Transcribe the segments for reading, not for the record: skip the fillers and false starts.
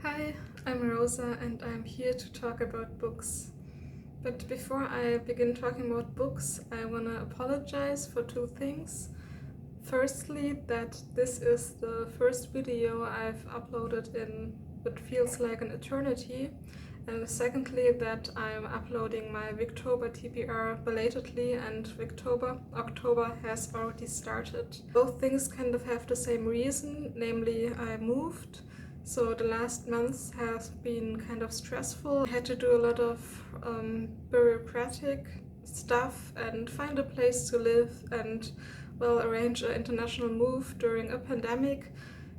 Hi, I'm Rosa and I'm here to talk about books. But before I begin talking about books, I want to apologize for two things. Firstly, that this is the first video I've uploaded in what feels like an eternity. And secondly, that I'm uploading my Victober TBR belatedly and October has already started. Both things kind of have the same reason, namely I moved. So the last months has been kind of stressful. I had to do a lot of bureaucratic stuff and find a place to live and, well, arrange an international move during a pandemic.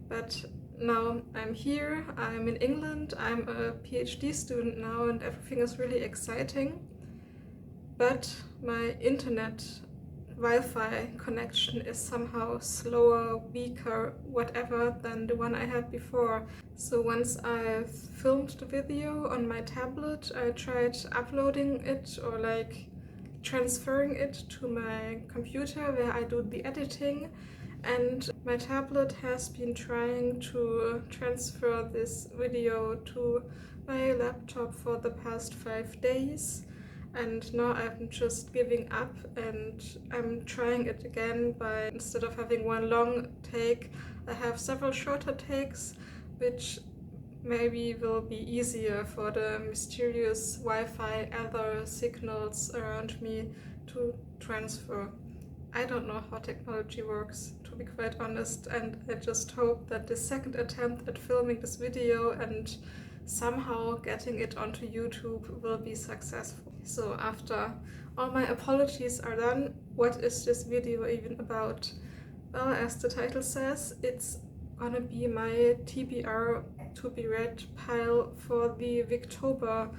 But now I'm here, I'm in England, I'm a PhD student now and everything is really exciting. But my internet Wi-Fi connection is somehow slower, weaker, whatever than the one I had before. So once I've filmed the video on my tablet, I tried uploading it or transferring it to my computer where I do the editing, and my tablet has been trying to transfer this video to my laptop for the past 5 days. And now I'm just giving up and I'm trying it again by, instead of having one long take, I have several shorter takes, which maybe will be easier for the mysterious Wi-Fi other signals around me to transfer. I don't know how technology works, to be quite honest, and I just hope that the second attempt at filming this video and somehow getting it onto YouTube will be successful. So after all my apologies are done, what is this video even about? Well, as the title says, it's gonna be my TBR to be read pile for the Victober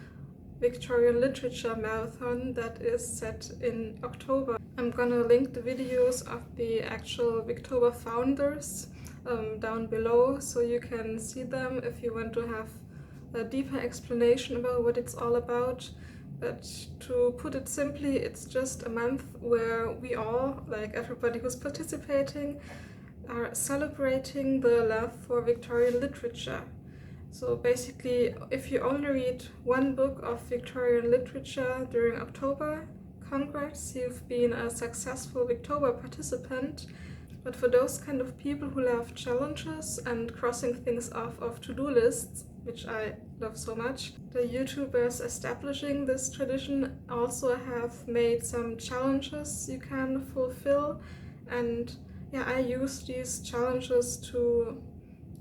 Victorian Literature Marathon that is set in October. I'm gonna link the videos of the actual Victober founders down below so you can see them if you want to have a deeper explanation about what it's all about. But to put it simply, it's just a month where we all, like everybody who's participating, are celebrating the love for Victorian literature. So basically, if you only read one book of Victorian literature during October, congrats, you've been a successful Victober participant. But for those kind of people who love challenges and crossing things off of to-do lists, which I love so much, the YouTubers establishing this tradition also have made some challenges you can fulfill. And yeah, I use these challenges to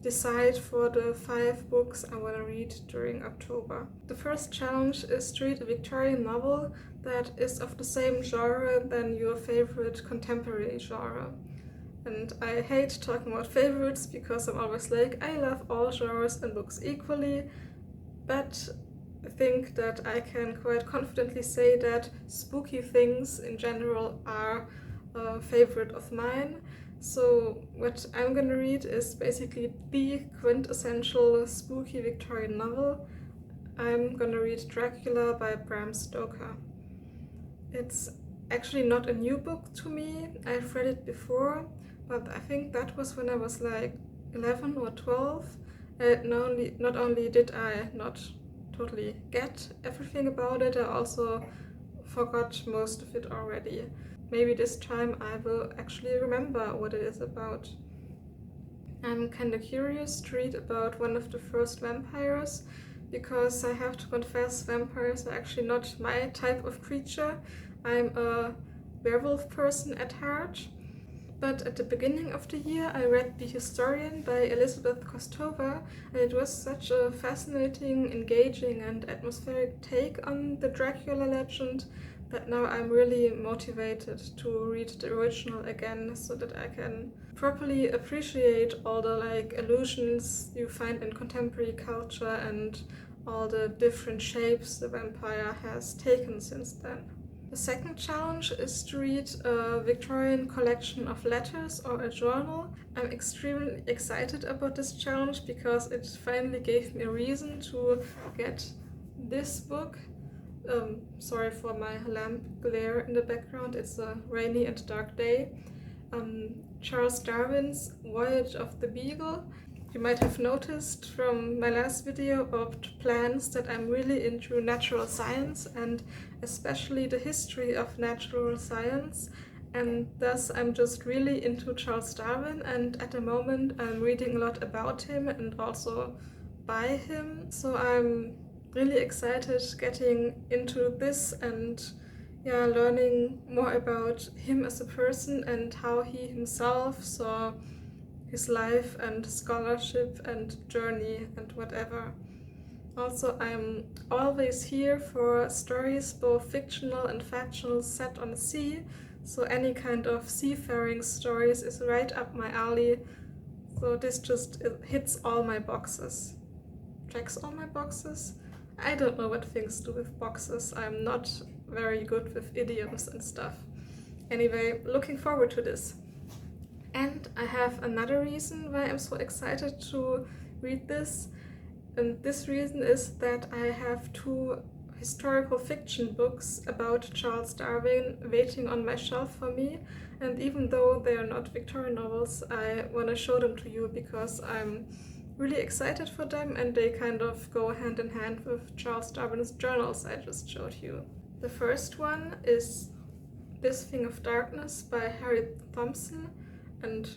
decide for the 5 books I want to read during October. The first challenge is to read a Victorian novel that is of the same genre than your favorite contemporary genre. And I hate talking about favorites because I'm always like, I love all genres and books equally, but I think that I can quite confidently say that spooky things in general are a favorite of mine. So what I'm gonna read is basically the quintessential spooky Victorian novel. I'm gonna read Dracula by Bram Stoker. It's actually not a new book to me. I've read it before, but I think that was when I was like 11 or 12. Not only did I not totally get everything about it, I also forgot most of it already. Maybe this time I will actually remember what it is about. I'm kinda curious to read about one of the first vampires, because I have to confess, vampires are actually not my type of creature. I'm a werewolf person at heart. But at the beginning of the year I read The Historian by Elizabeth Kostova, and it was such a fascinating, engaging and atmospheric take on the Dracula legend that now I'm really motivated to read the original again so that I can properly appreciate all the illusions you find in contemporary culture and all the different shapes the vampire has taken since then. The second challenge is to read a Victorian collection of letters or a journal. I'm extremely excited about this challenge because it finally gave me a reason to get this book. Sorry for my lamp glare in the background, it's a rainy and dark day. Charles Darwin's Voyage of the Beagle. you might have noticed from my last video about plants that I'm really into natural science and especially the history of natural science, and thus I'm just really into Charles Darwin, and at the moment I'm reading a lot about him and also by him, so I'm really excited getting into this and learning more about him as a person and how he himself saw his life and scholarship and journey and whatever. Also, I'm always here for stories, both fictional and factual, set on the sea, so any kind of seafaring stories is right up my alley. So this just hits all my boxes. Checks all my boxes? I don't know what things do with boxes. I'm not very good with idioms and stuff. Anyway, looking forward to this. And I have another reason why I'm so excited to read this. And this reason is that I have 2 historical fiction books about Charles Darwin waiting on my shelf for me. And even though they are not Victorian novels, I want to show them to you because I'm really excited for them, and they kind of go hand in hand with Charles Darwin's journals I just showed you. The first one is This Thing of Darkness by Thompson, and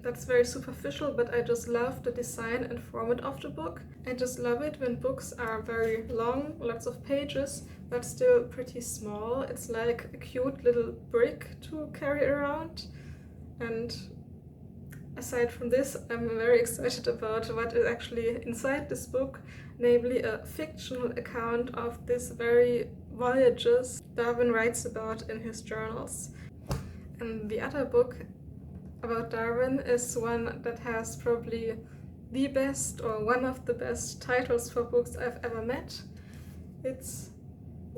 that's very superficial, but I just love the design and format of the book. I just love it when books are very long, lots of pages, but still pretty small. It's like a cute little brick to carry around. And aside from this, I'm very excited about what is actually inside this book, namely a fictional account of this very voyages Darwin writes about in his journals. And the other book about Darwin is one that has probably the best or one of the best titles for books I've ever met. It's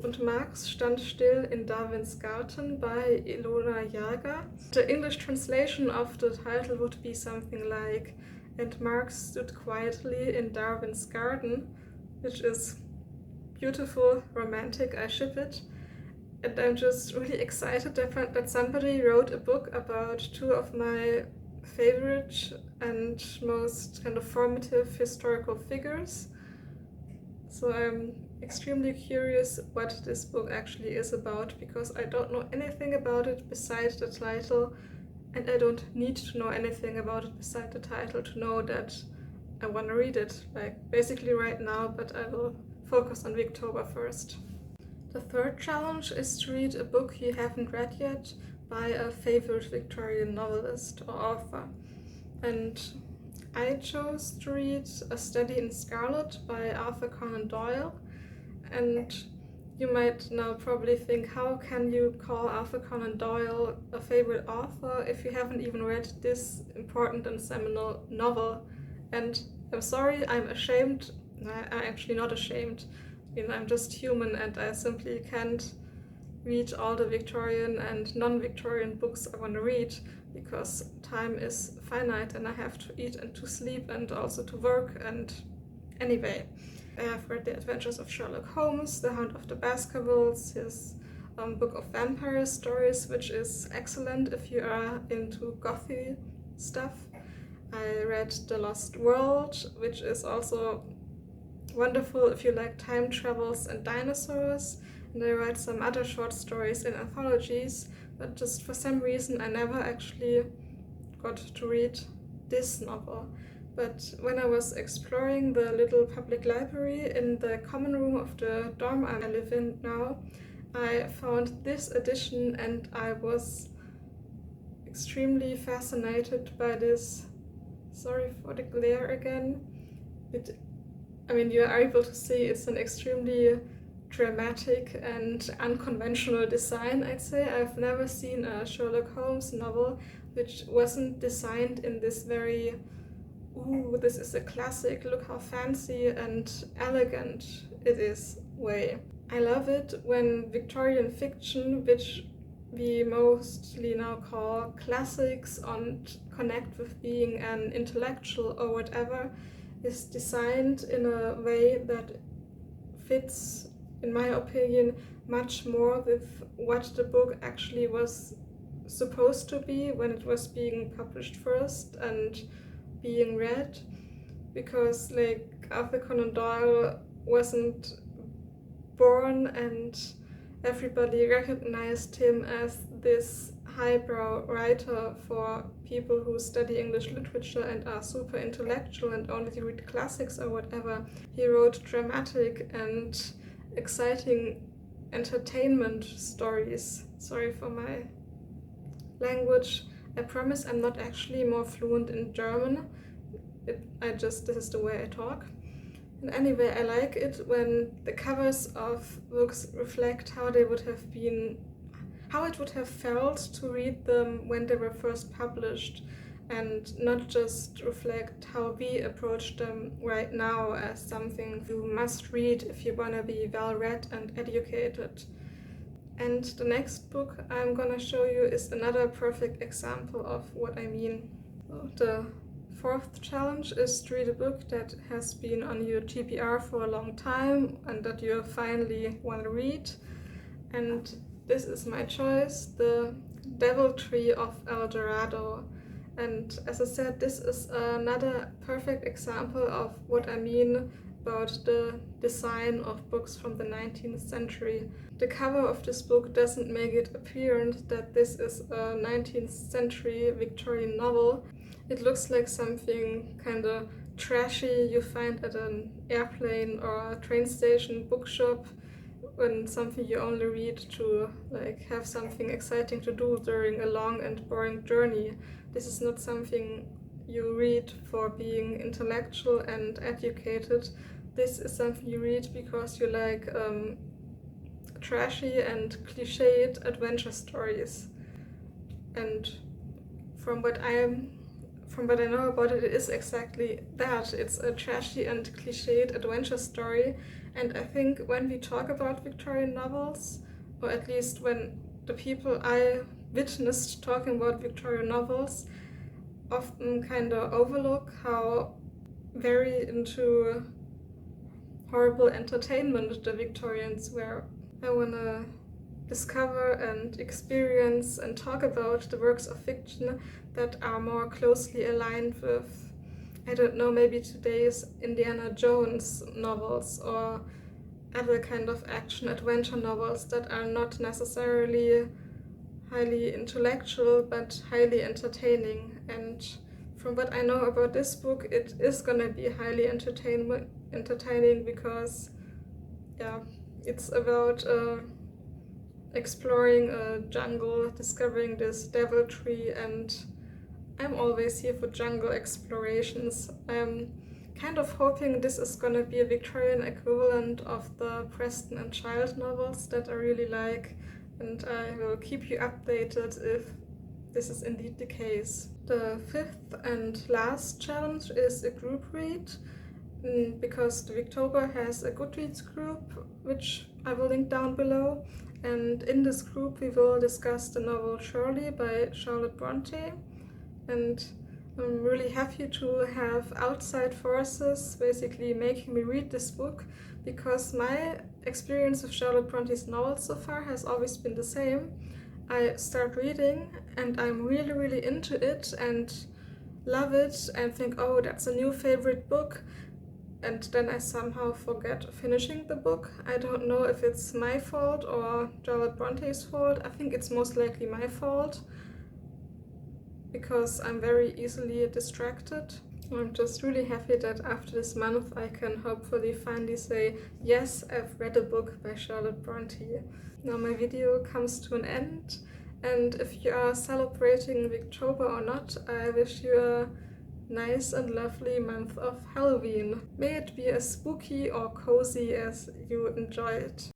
Und Marx, Standstill in Darwins Garten by Ilona Jerger. The English translation of the title would be something like Und Marx stood quietly in Darwin's garden, which is beautiful, romantic, I ship it. And I'm just really excited that somebody wrote a book about 2 of my favorite and most kind of formative historical figures. So I'm extremely curious what this book actually is about, because I don't know anything about it besides the title, and I don't need to know anything about it besides the title to know that I want to read it, like basically right now, but I will focus on Victober first. The third challenge is to read a book you haven't read yet by a favorite Victorian novelist or author. And I chose to read A Study in Scarlet by Arthur Conan Doyle. And you might now probably think, how can you call Arthur Conan Doyle a favorite author if you haven't even read this important and seminal novel? And I'm sorry, I'm ashamed. I'm actually not ashamed. I'm just human, and I simply can't read all the Victorian and non-Victorian books I want to read because time is finite and I have to eat and to sleep and also to work. And anyway, I have read The Adventures of Sherlock Holmes, The Hound of the Baskervilles, his book of vampire stories, which is excellent if you are into gothy stuff. I read The Lost World, which is also wonderful if you like time travels and dinosaurs, and I write some other short stories in anthologies, but just for some reason I never actually got to read this novel. But when I was exploring the little public library in the common room of the dorm I live in now, I found this edition and I was extremely fascinated by this. Sorry for the glare again. You are able to see it's an extremely dramatic and unconventional design, I'd say. I've never seen a Sherlock Holmes novel which wasn't designed in this very, ooh, this is a classic, look how fancy and elegant it is way. I love it when Victorian fiction, which we mostly now call classics and connect with being an intellectual or whatever, is designed in a way that fits, in my opinion, much more with what the book actually was supposed to be when it was being published first and being read. because like Arthur Conan Doyle wasn't born and everybody recognized him as this highbrow writer for people who study English literature and are super intellectual and only read classics or whatever. He wrote dramatic and exciting entertainment stories. Sorry for my language. I promise I'm not actually more fluent in German. This is the way I talk. And anyway, I like it when the covers of books reflect how it would have felt to read them when they were first published, and not just reflect how we approach them right now as something you must read if you want to be well read and educated. And the next book I'm gonna show you is another perfect example of what I mean. The fourth challenge is to read a book that has been on your TBR for a long time and that you finally want to read. And this is my choice, The Deviltry of Dorado. And as I said, this is another perfect example of what I mean about the design of books from the 19th century. The cover of this book doesn't make it apparent that this is a 19th century Victorian novel. It looks like something kind of trashy you find at an airplane or a train station bookshop, when something you only read to like have something exciting to do during a long and boring journey. This is not something you read for being intellectual and educated. This is something you read because you like trashy and cliched adventure stories. And from what I know about it, it is exactly that. It's a trashy and cliched adventure story. And I think when we talk about Victorian novels, or at least when the people I witnessed talking about Victorian novels, often kind of overlook how very into horrible entertainment the Victorians were. I want to discover and experience and talk about the works of fiction that are more closely aligned with, I don't know, maybe today's Indiana Jones novels or other kind of action-adventure novels that are not necessarily highly intellectual but highly entertaining. And from what I know about this book, it is gonna be highly entertaining because, yeah, it's about exploring a jungle, discovering this deviltry, and I'm always here for jungle explorations. I'm kind of hoping this is gonna be a Victorian equivalent of the Preston and Child novels that I really like, and I will keep you updated if this is indeed the case. The fifth and last challenge is a group read, because the Victober has a Goodreads group, which I will link down below. And in this group we will discuss the novel Shirley by Charlotte Brontë. And I'm really happy to have outside forces basically making me read this book, because my experience of Charlotte Brontë's novels so far has always been the same. I start reading and I'm really, really into it and love it and think, oh, that's a new favorite book. And then I somehow forget finishing the book. I don't know if it's my fault or Charlotte Bronte's fault. I think it's most likely my fault, because I'm very easily distracted. I'm just really happy that after this month I can hopefully finally say, yes, I've read a book by Charlotte Brontë. Now my video comes to an end, and if you are celebrating Victober or not, I wish you a nice and lovely month of Halloween. May it be as spooky or cozy as you enjoy it.